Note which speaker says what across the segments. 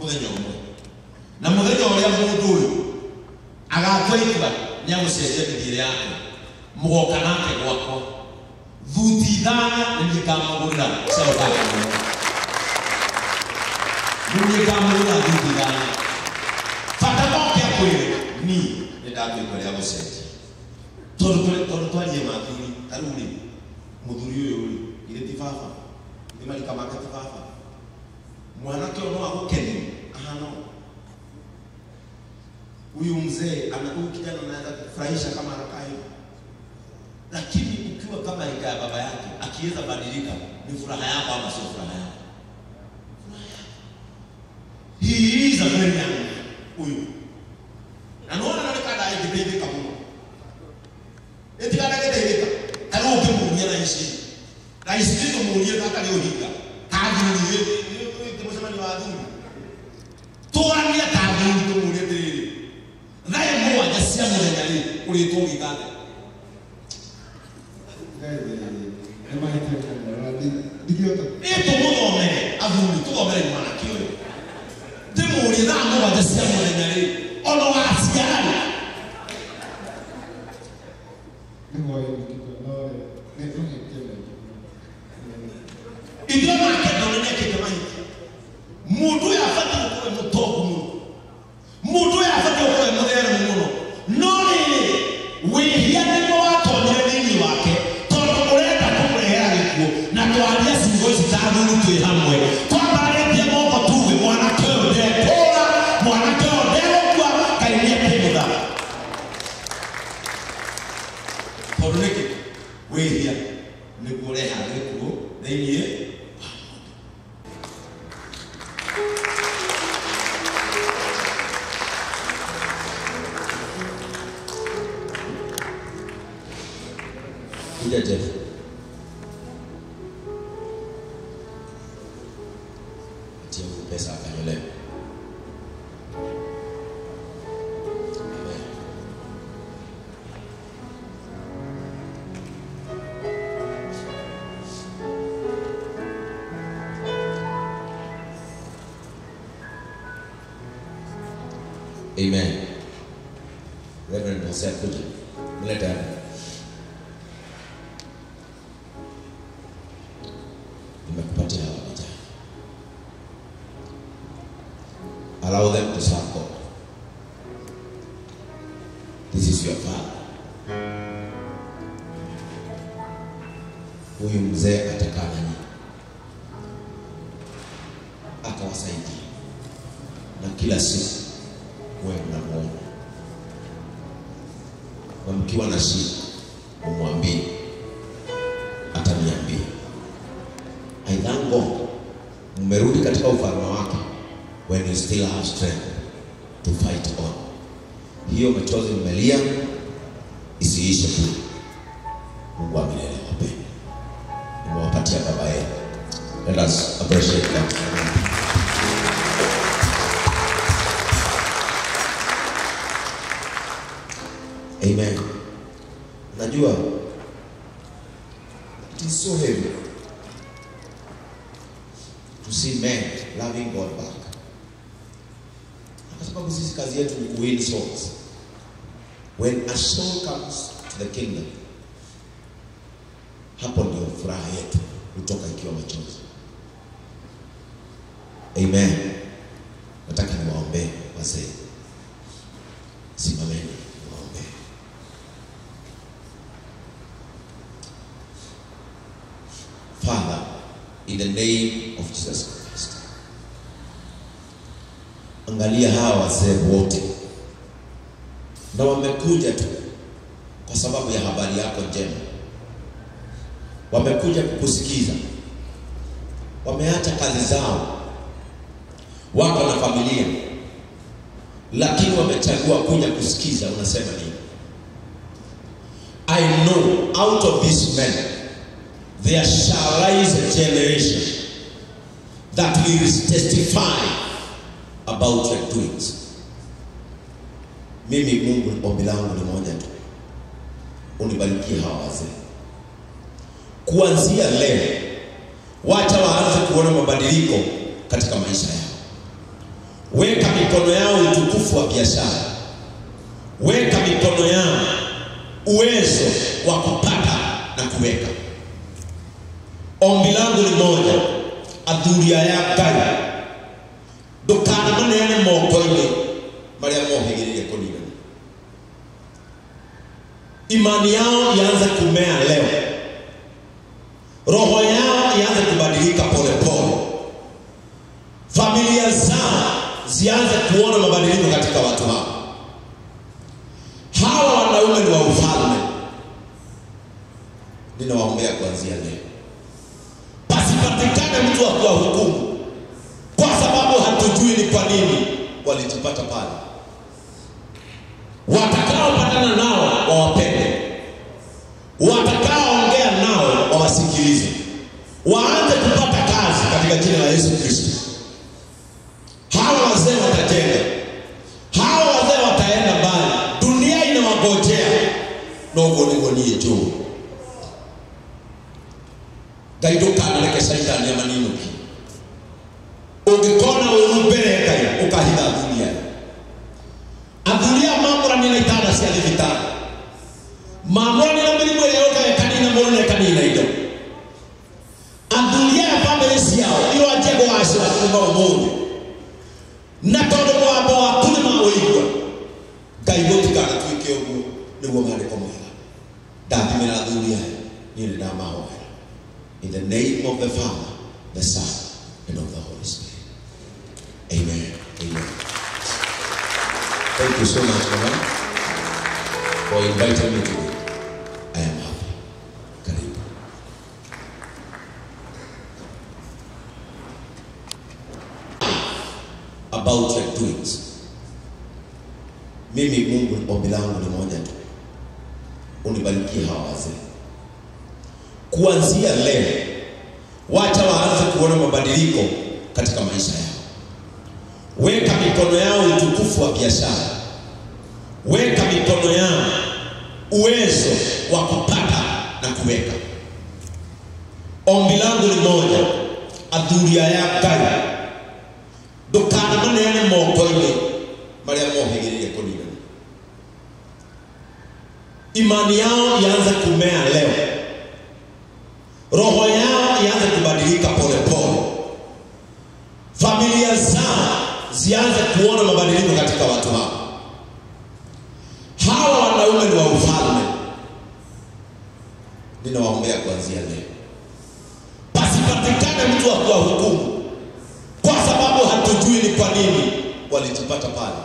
Speaker 1: muthenya umwe na muthenya uria mundu uyu agatwaitwa nyamucenjia mithire yake mugoka nake gwakwa thuti ithano nikamagurira sautaka nikamagurira thuti ithano fata moke kwire ni ndatwitwa ria gucenjia tondu twarie mathuri taruri muthuri uyu ile ti baba ni malika makati baba mwanake ono agukeni ahano huyu mzee anakuwa kijana anaanza kufurahisha kama anakaa hivi, lakini ukiwa kama rika ya baba yake akiweza badilika ni furaha yako ama sio furaha yako? Furaha yako. He is a very young man huyu. Anaona anataka aidebe kama huyo. Eti kana gedeka. Alo kimunia na ishi. Na ishi kimunia hata leo hika. Kaji ni wewe temosema ni waadhuru. Toania kaji kimunia tele. Naye mwa jasia mwenye ulitoki kale. Eto muone avuli tuomere mwanake oyo. Demuri na mwa jasia mwenye ono wasiana. Idio makendo neke kama hiki. Mundu yafati ukwe mutoku mundu. Mundu yafati ukwe mudhere mundu. Noni wihia nimo watonyere nini wake. Tondo murenda kumurehera gikuo. Na twaria singozi tadhuru tui hamwe. Twabaretie moko tuwe mwanake ode pora. Mwanake ode okwa kainia kimudha. Tondo neke wihia nikureha gikuo. Theinie Jeff. Tia pesa akanyole. Amen. Reverend Joseph kuja. Mleta. Allow them to serve God. This is your father. Huyu mzee atakaa nanyi, atawasaidia, na kila siku mwe mnamuona, na mkiwa na shida umwambie, ataniambia. I thank God mmerudi katika ufalme wake when you still have strength to fight on. Hiyo machozi mmelia isiishe tu. Mungu amilele wapende. Nimewapatia baba yenu. Let us appreciate them. Amen. Najua it is so heavy to see men loving God back. Kwa sababu sisi kazi yetu ni win souls. When a soul comes to the kingdom, hapo ndio furaha yetu kutoka ikiwa machozi. Amen. Nataka niwaombe wazee. Simameni niwaombe. Father, in the name of Jesus Christ, angalia hawa wazee wote, na wamekuja tu kwa sababu ya habari yako njema. Wamekuja kukusikiza. Wameacha kazi zao, wako na familia, lakini wamechagua kuja kusikiza unasema nini. I know out of these men there shall rise a generation that will testify about your doings. Mimi Mungu ombi langu ni moja tu. Unibarikie hawa wazee. Kuanzia leo wacha waanze kuona mabadiliko katika maisha yao. Weka mikono yao utukufu wa biashara. Weka mikono yao uwezo wa kupata na kuweka. Ombi langu ni moja, uria ya Ngai ndukana maneane moko-ini maria mohigiririe kunina. Imani yao ianze kumea leo. Roho yao ianze kubadilika pole pole. Familia zao zianze kuona mabadiliko katika watu hao. Hawa wanaume ni wa ufalme. Ninawaombea kuanzia leo, pasipatikane mtu wa kuwahukumu, kwa sababu hatujui ni kwa nini walitupata pale. Watakaopatana nao wawapende, watakaoongea nao wawasikilize, waanze kupata kazi katika jina la Yesu Kristo. Hawa wazee watajenga, hawa wazee wataenda mbali. Dunia inawagojea nogonie juu. Gaidukana leke shaitani ya maninuki. Ugikona urubere kaya ukahida dunia. Adunia mamura nina itada si alivitana. Mamura nina milimu ya yoka ya kanina mbona ya kanina ido. Adunia ya familisi yao iyo ajego wa asila kumba umungu. Na todo mwabo wa kulima oigwa. Gaidoti kana tuike ugu ni wamare komoya. Dati mena dunia nile na mahoya. In the name of the Father, the Son, and of the Holy Spirit. Amen. Amen. Thank you so much, Mama, for inviting me today. I am happy. Karibu. About your doings. Mimi Mungu ombi langu ni moja tu. Unibarikie hawa wazee. Kuanzia leo wacha waanze kuona mabadiliko katika maisha yao. Weka mikono yao utukufu wa biashara. Weka mikono yao uwezo wa kupata na kuweka. Ombi langu ni moja, uria ya Ngai ndukana maneane moko-ini maria mohigiririe kunina. Imani yao ianze kumea leo. Roho yao ianze kubadilika pole pole. Familia zao zianze kuona mabadiliko katika watu hao. Hawa wanaume ni wa ufalme. Ninawaombea kuanzia leo, pasipatikane mtu wa kuwahukumu, kwa sababu hatujui ni kwa nini walitupata pale.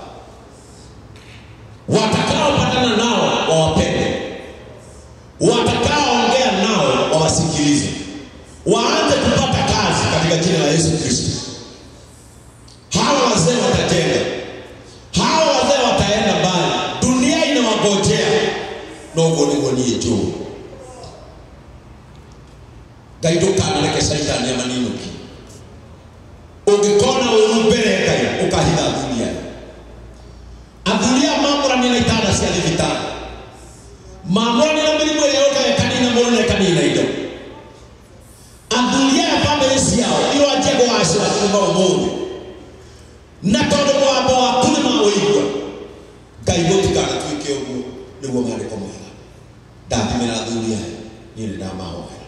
Speaker 1: Watakaopatana nao wawapende, watakaoongea nao wawasikilize, waanze kupata kazi katika jina la Yesu Kristo. Hawa wazee watajenga, hawa wazee wataenda mbali. Dunia inawagojea nogonie juu. Gaidukana leke shaitani ya maninuki. Ugikona urubere kaya ukahida dunia. Adunia mamura nina itada si alivitana. Mamura nina milimu ya yoka ya kanina mbona ya kanina ido. Adunia ya familisi yao iyo ajego wa asila kumba umungu. Na todo mwabo wa kulima oigwa. Gaidoti kana tuike ugu ni wamare komoya. Dati mena dunia nile na mahoya.